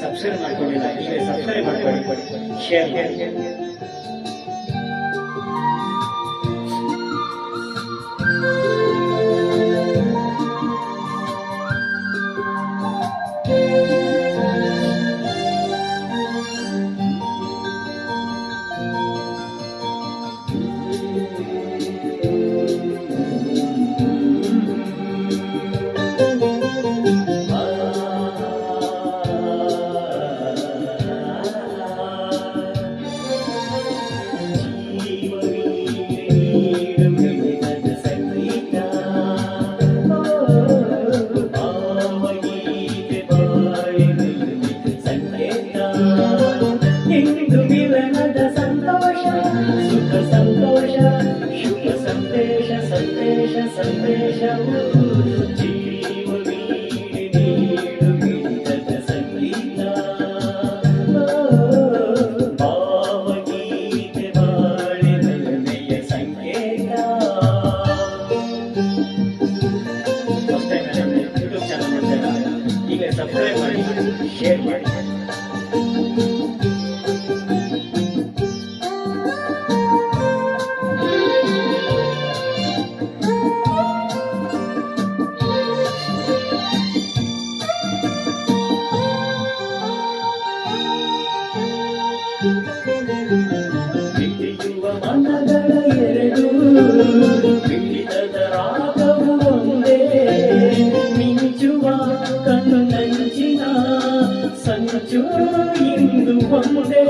Subscribe ಮಾಡ್ಕೊಂಡಿಲ್ಲ ಈಗ subscribe ಮಾಡ್ಕೊಳ್ಳಿ, ಶೇರ್ ಮಾಡಿ. ಸಬ್ಸ್ಕ್ರೈಬ್ ಮಾಡಿ, ಶೇರ್ ಮಾಡಿ. ಬಿಡಿಯುವ ಮನಗಳ ಎರಡು ಬಿಡಿದ ರಾಗವು ಒಂದೇ, ಮಿಂಚುವ ಕಣ್ಣು ನಂಚಿನ ಸಂಚು ಇಂದು ಒಂದೇ.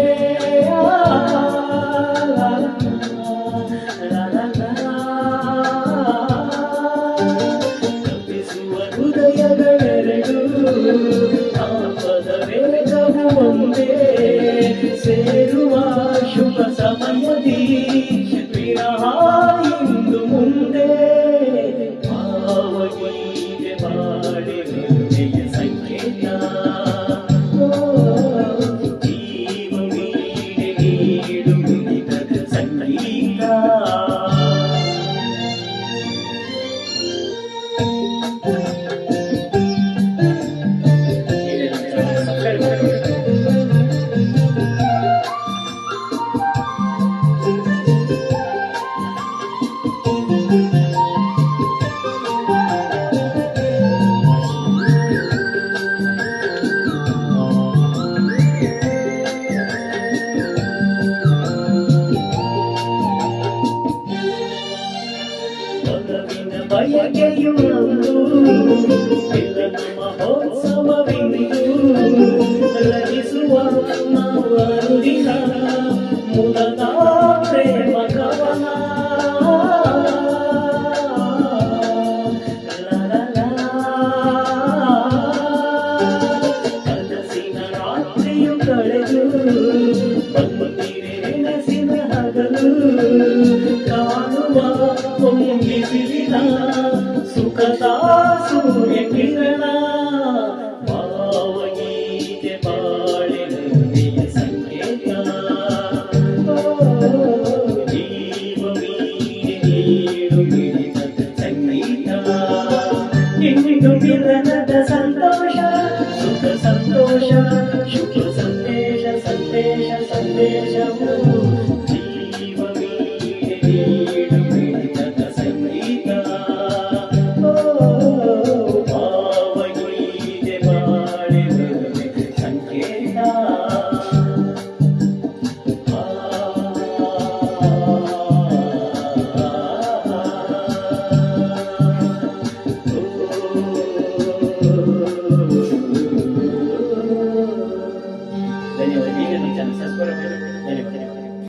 ಕಪಿಸುವ ಹೃದಯಗಳೆರಡು ತಾಪದ ವೇಗವು ಒಂದೇ, ಸೇರುವ ಶುಭ ಸಮಯದಿ ವಿರಹ ಇಂದು ಮುಂದೆ. ಭಾವಗೀತೆ ಬಾಳೆ ಮೆಲ್ಮೆಯ ಸಂಕೇತ, ಜೀವ ಮೀಡೆ ನೀಡು ಮಿಡಿತದ ಸಂಗೀತ. ಬಯಕೆಯು ಮಿಲನ ಮಹೋತ್ಸವವಿಂದು, ರಚಿಸುವ ನಾವು ಅರುದಿನ ಮೂಲದ ಪ್ರೇಮ ಕವನ. ಕನಸಿನ ರಾತ್ರಿಯು ಕಳೆದು ಬಂದಿರೆ ನೆನಸಿನ ಹಗಲು, ಕಾಣುವ ಹೊಂಗಿಸಿದ ಸುಖದ ಸೂರ್ಯ ಕಿರಣ. ಭಾವಗೀತೆ ಬಾಳೆ ಮೆಲ್ಮೆಯ ಸಂಕೇತ, ಜೀವ ಮೀಡೆ ನೀಡು ಮಿಡಿತದ ಸಂಗೀತ. ಇಂದು ಮಿಲನದ ಸಂತೋಷ, ಸುಖ ಸಂತೋಷ.